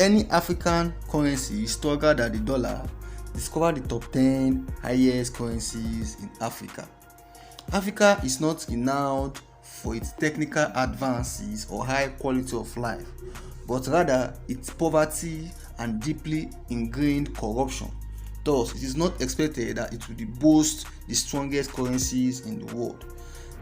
any African currency stronger than the dollar, discover the top 10 highest currencies in Africa. Africa is not renowned for its technical advances or high quality of life, but rather its poverty and deeply ingrained corruption. Thus, it is not expected that it will boast the strongest currencies in the world.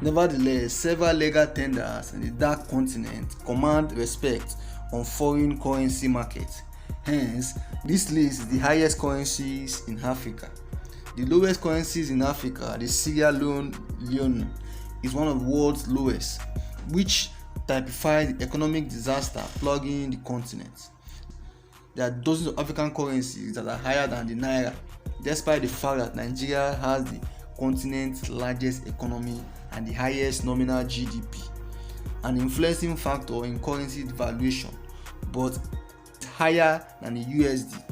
Nevertheless, several legal tenders in the dark continent command respect on foreign currency markets. Hence, this list is the highest currencies in Africa. The lowest currencies in Africa, the Sierra Leone, is one of the world's lowest, which typifies the economic disaster plaguing the continent. There are dozens of African currencies that are higher than the Naira, despite the fact that Nigeria has the continent's largest economy and the highest nominal GDP, an influencing factor in currency devaluation, but it's higher than the USD.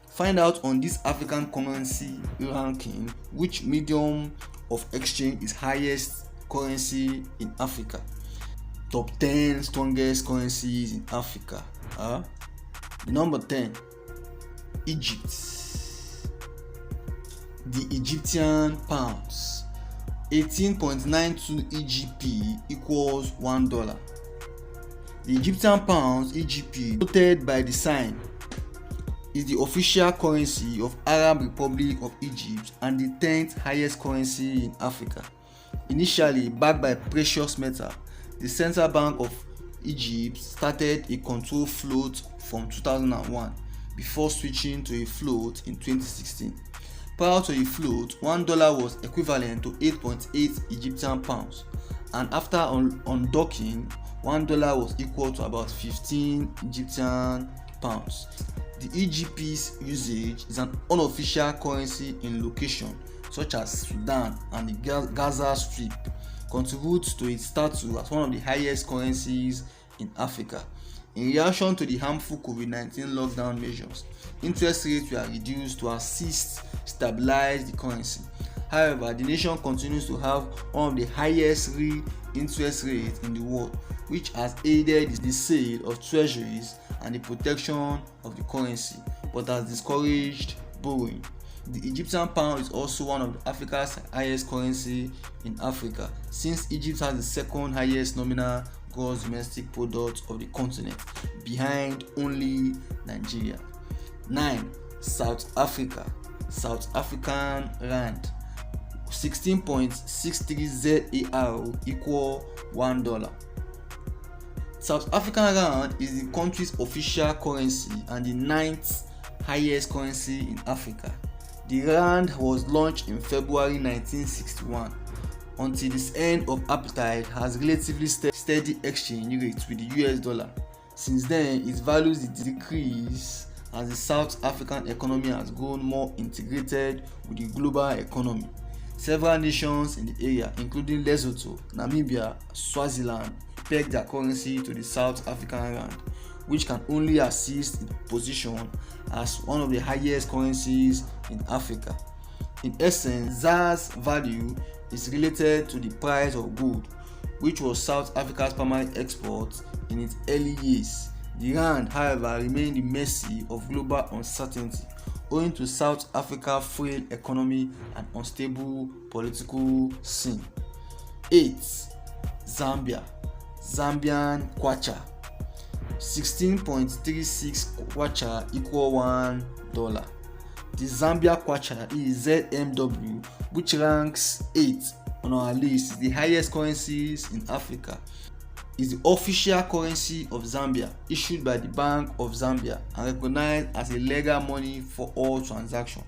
Find out on this African currency ranking which medium of exchange is highest currency in Africa. Top 10 strongest currencies in Africa. Number 10, Egypt. The Egyptian pounds, 18.92 EGP equals $1. The Egyptian pounds EGP, noted by the sign, is the official currency of Arab Republic of Egypt and the 10th highest currency in Africa. Initially backed by precious metal, the Central Bank of Egypt started a control float from 2001 before switching to a float in 2016. Prior to a float, $1 was equivalent to 8.8 Egyptian pounds, and after undocking, $1 was equal to about 15 Egyptian pounds. The EGP's usage is an unofficial currency in locations such as Sudan and the Gaza Strip, contributes to its status as one of the highest currencies in Africa. In reaction to the harmful COVID-19 lockdown measures, interest rates were reduced to assist stabilize the currency. However, the nation continues to have one of the highest real interest rates in the world, which has aided the sale of treasuries and the protection of the currency, but has discouraged borrowing. The Egyptian pound is also one of Africa's highest currency in Africa, since Egypt has the second highest nominal gross domestic product of the continent, behind only Nigeria. 9. South Africa. South African rand, 16.63 ZAR equal $1. South African rand is the country's official currency and the 9th highest currency in Africa. The rand was launched in February 1961. Until its end of apartheid, has relatively steady exchange rates with the US dollar. Since then, its value decreased as the South African economy has grown more integrated with the global economy. Several nations in the area, including Lesotho, Namibia, Swaziland, peg their currency to the South African rand, which can only assist its position as one of the highest currencies in Africa. In essence, ZAR's value is related to the price of gold, which was South Africa's primary export in its early years. The rand, however, remained the mercy of global uncertainty owing to South Africa's frail economy and unstable political scene. 8. Zambia. Zambian kwacha, 16.36 kwacha equal $1. The Zambia kwacha is ZMW, which ranks 8th on our list, is the highest currencies in Africa. Is the official currency of Zambia, issued by the Bank of Zambia and recognized as a legal money for all transactions.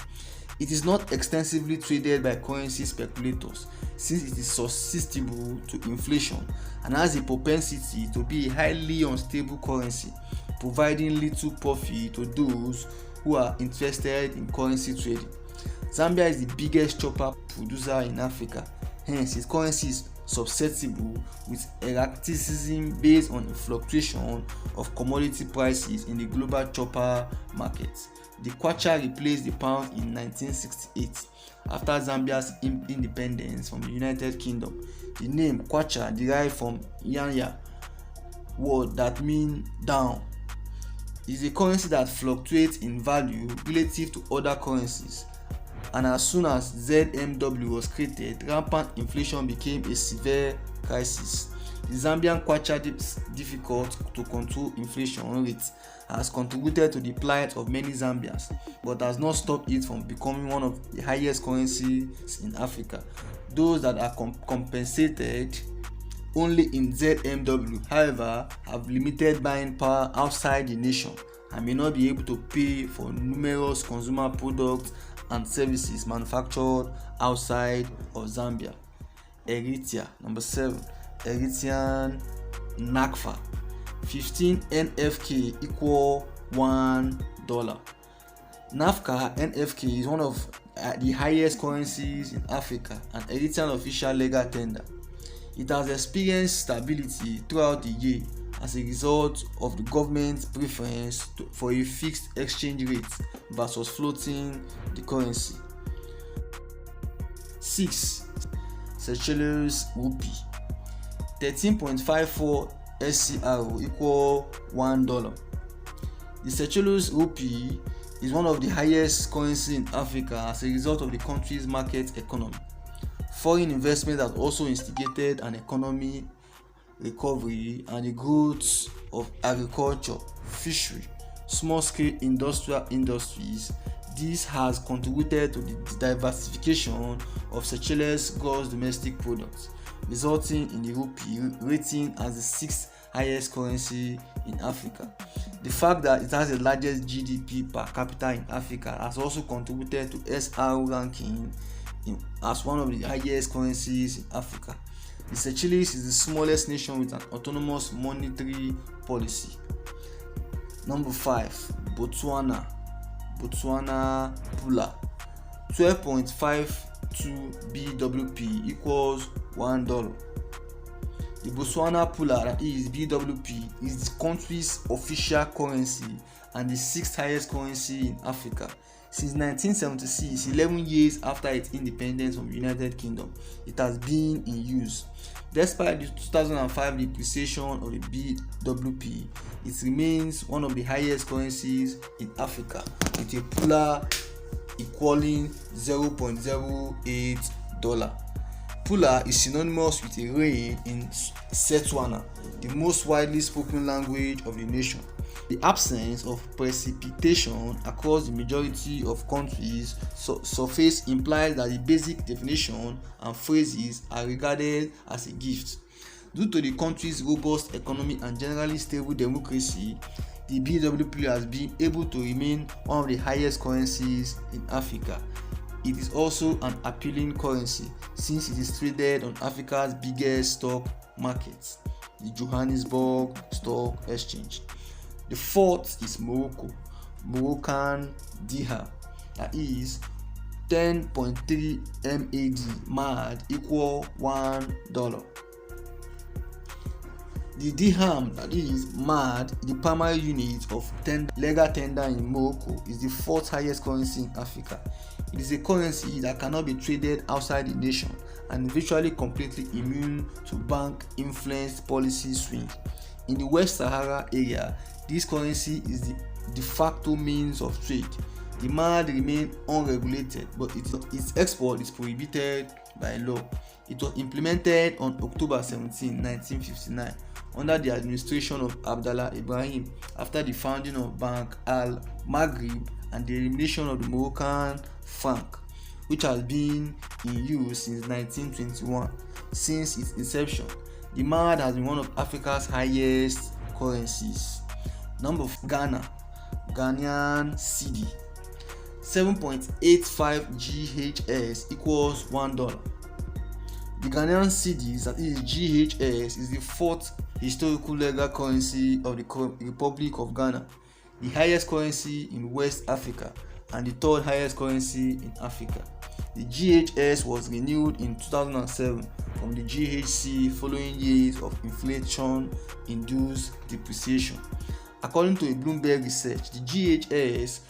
It is not extensively traded by currency speculators, since it is susceptible to inflation and has a propensity to be a highly unstable currency, providing little profit to those who are interested in currency trading. Zambia is the biggest copper producer in Africa, hence its currency is susceptible with erratism based on the fluctuation of commodity prices in the global copper market. The kwacha replaced the pound in 1968 after Zambia's independence from the United Kingdom. The name kwacha derived from Nyanya word that means down. is a currency that fluctuates in value relative to other currencies, and as soon as ZMW was created, rampant inflation became a severe crisis. The Zambian kwacha difficult to control inflation rates has contributed to the plight of many Zambians, but has not stopped it from becoming one of the highest currencies in Africa. Those that are compensated only in ZMW, however, have limited buying power outside the nation and may not be able to pay for numerous consumer products and services manufactured outside of Zambia. Eritrea. Number 7. Eritrean NACFA. 15 NFK equal $1. NAFCA NFK is one of the highest currencies in Africa and Eritrean official legal tender. It has experienced stability throughout the year as a result of the government's preference for a fixed exchange rate versus floating the currency. 6. Seychelles rupee. 13.54 SCRO equal $1. The Seychelles rupee is one of the highest currencies in Africa as a result of the country's market economy. Foreign investment has also instigated an economic recovery and the growth of agriculture, fishery, small-scale industrial industries. This has contributed to the diversification of Seychelles' gross domestic product, resulting in the rupee rating as the 6th highest currency in Africa. The fact that it has the largest GDP per capita in Africa has also contributed to SRO ranking as one of the highest currencies in Africa. The Seychelles is the smallest nation with an autonomous monetary policy. Number 5. Botswana Pula. 12.52 BWP equals $1. The Botswana Pula, that is BWP, is the country's official currency and the 6th highest currency in Africa. Since 1976, 11 years after its independence from the United Kingdom, it has been in use. Despite the 2005 depreciation of the BWP, it remains one of the highest currencies in Africa, with a Pula equaling $0.08. Pula is synonymous with a rain in Setswana, the most widely spoken language of the nation. The absence of precipitation across the majority of countries' surface implies that the basic definition and phrases are regarded as a gift. Due to the country's robust economy and generally stable democracy, the BWP has been able to remain one of the highest currencies in Africa. It is also an appealing currency since it is traded on Africa's biggest stock markets, the Johannesburg Stock Exchange. The 4th is Moroccan dirham, that is 10.3 MAD equal $1. The dirham, that is MAD, the primary unit of legal tender in Morocco, is the 4th highest currency in Africa. It is a currency that cannot be traded outside the nation and is virtually completely immune to bank-influenced policy swings. In the West Sahara area, this currency is the de facto means of trade. The MAD remains unregulated, but its export is prohibited by law. It was implemented on October 17, 1959, under the administration of Abdallah Ibrahim after the founding of Bank al-Maghrib and the elimination of the Moroccan franc, which has been in use since 1921. Since its inception, the MAD has been one of Africa's highest currencies. Number 4, Ghanaian cedi. 7.85 GHS equals $1. The Ghanaian cedi, that is GHS, is the 4th historical legal currency of the Republic of Ghana, the highest currency in West Africa, and the 3rd highest currency in Africa. The GHS was renewed in 2007 from the GHC following years of inflation-induced depreciation. According to a Bloomberg research, the GHS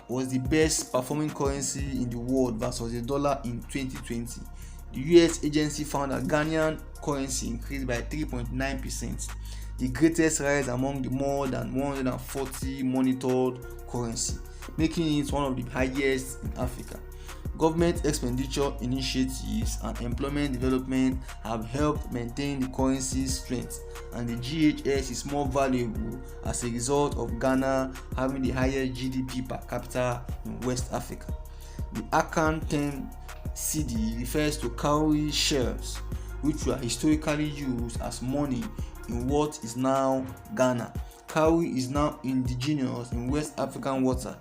was the best performing currency in the world versus the dollar in 2020. The US agency found that Ghanaian currency increased by 3.9%. the greatest rise among the more than 140 monitored currencies, making it one of the highest in Africa. Government expenditure initiatives and employment development have helped maintain the currency's strength, and the GHS is more valuable as a result of Ghana having the highest GDP per capita in West Africa. The Akan 10 CD refers to cowrie shells, which were historically used as money in what is now Ghana. Cowrie is now indigenous in West African water.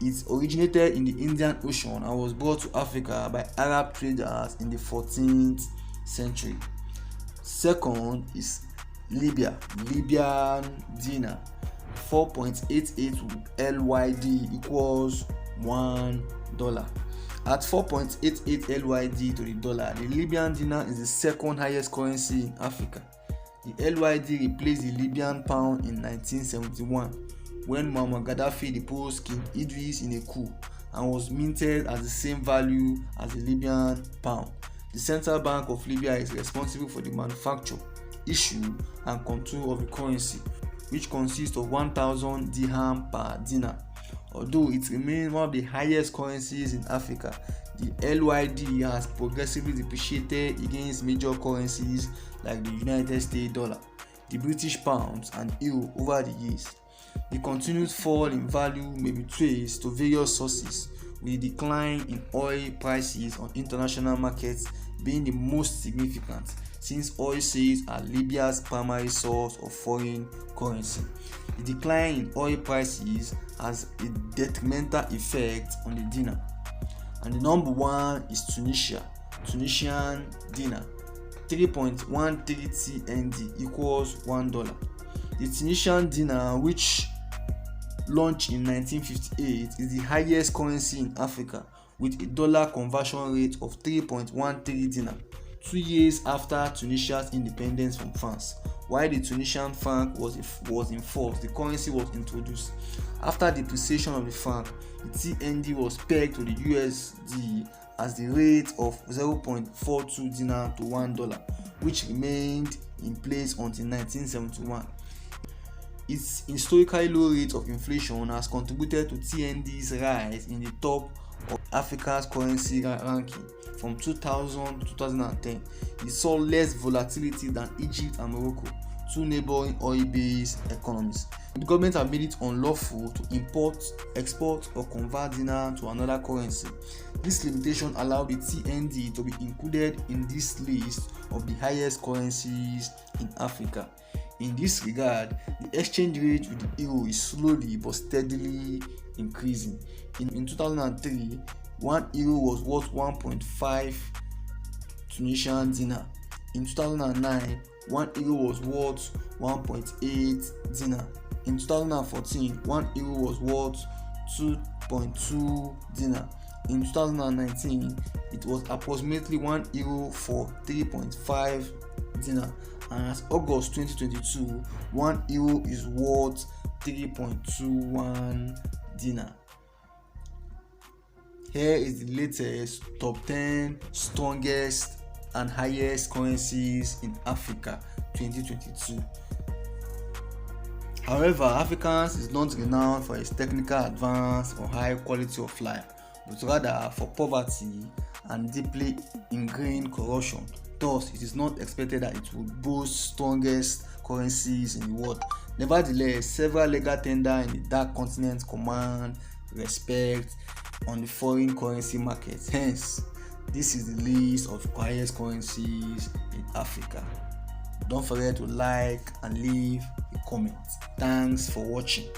It originated in the Indian Ocean and was brought to Africa by Arab traders in the 14th century. Second is Libyan dinar, 4.88 LYD equals $1. At 4.88 LYD to the dollar, the Libyan dinar is the second highest currency in Africa. The LYD replaced the Libyan pound in 1971 when Muammar Gaddafi deposed King Idris in a coup and was minted at the same value as the Libyan pound. The Central Bank of Libya is responsible for the manufacture, issue and control of the currency, which consists of 1,000 dirham per dinar. Although it remains one of the highest currencies in Africa, the LYD has progressively depreciated against major currencies like the United States dollar, the British pound and euro over the years. The continued fall in value may be traced to various sources, with the decline in oil prices on international markets being the most significant, since oil sales are Libya's primary source of foreign currency. The decline in oil prices has a detrimental effect on the dinar. And the number one is Tunisian dinar, 3.130 TND equals $1. The Tunisian dinar, which launched in 1958, is the highest currency in Africa, with a dollar conversion rate of 3.13 dinar, 2 years after Tunisia's independence from France. While the Tunisian franc was in force, the currency was introduced. After depreciation of the franc, the TND was pegged to the USD as the rate of 0.42 dinar to $1, which remained in place until 1971. Its historically low rate of inflation has contributed to TND's rise in the top of Africa's currency ranking from 2000 to 2010. It saw less volatility than Egypt and Morocco, two neighboring oil-based economies. The government have made it unlawful to import, export or convert dinar to another currency. This limitation allowed the TND to be included in this list of the highest currencies in Africa. In this regard, the exchange rate with the euro is slowly but steadily increasing. In 2003, 1 euro was worth 1.5 Tunisian dinar. In 2009, 1 euro was worth 1.8 dinar. In 2014, 1 euro was worth 2.2 dinar. In 2019, it was approximately 1 euro for 3.5 dinar. And as August 2022, 1 euro is worth 3.21 dinar. Here is the latest top 10 strongest and highest currencies in Africa 2022. However, Africans is not renowned for its technical advance or high quality of life, but rather for poverty and deeply ingrained corruption. Thus, it is not expected that it would boast strongest currencies in the world. Nevertheless, several legal tenders in the dark continent command respect on the foreign currency market. Hence, this is the list of highest currencies in Africa. Don't forget to like and leave a comment. Thanks for watching.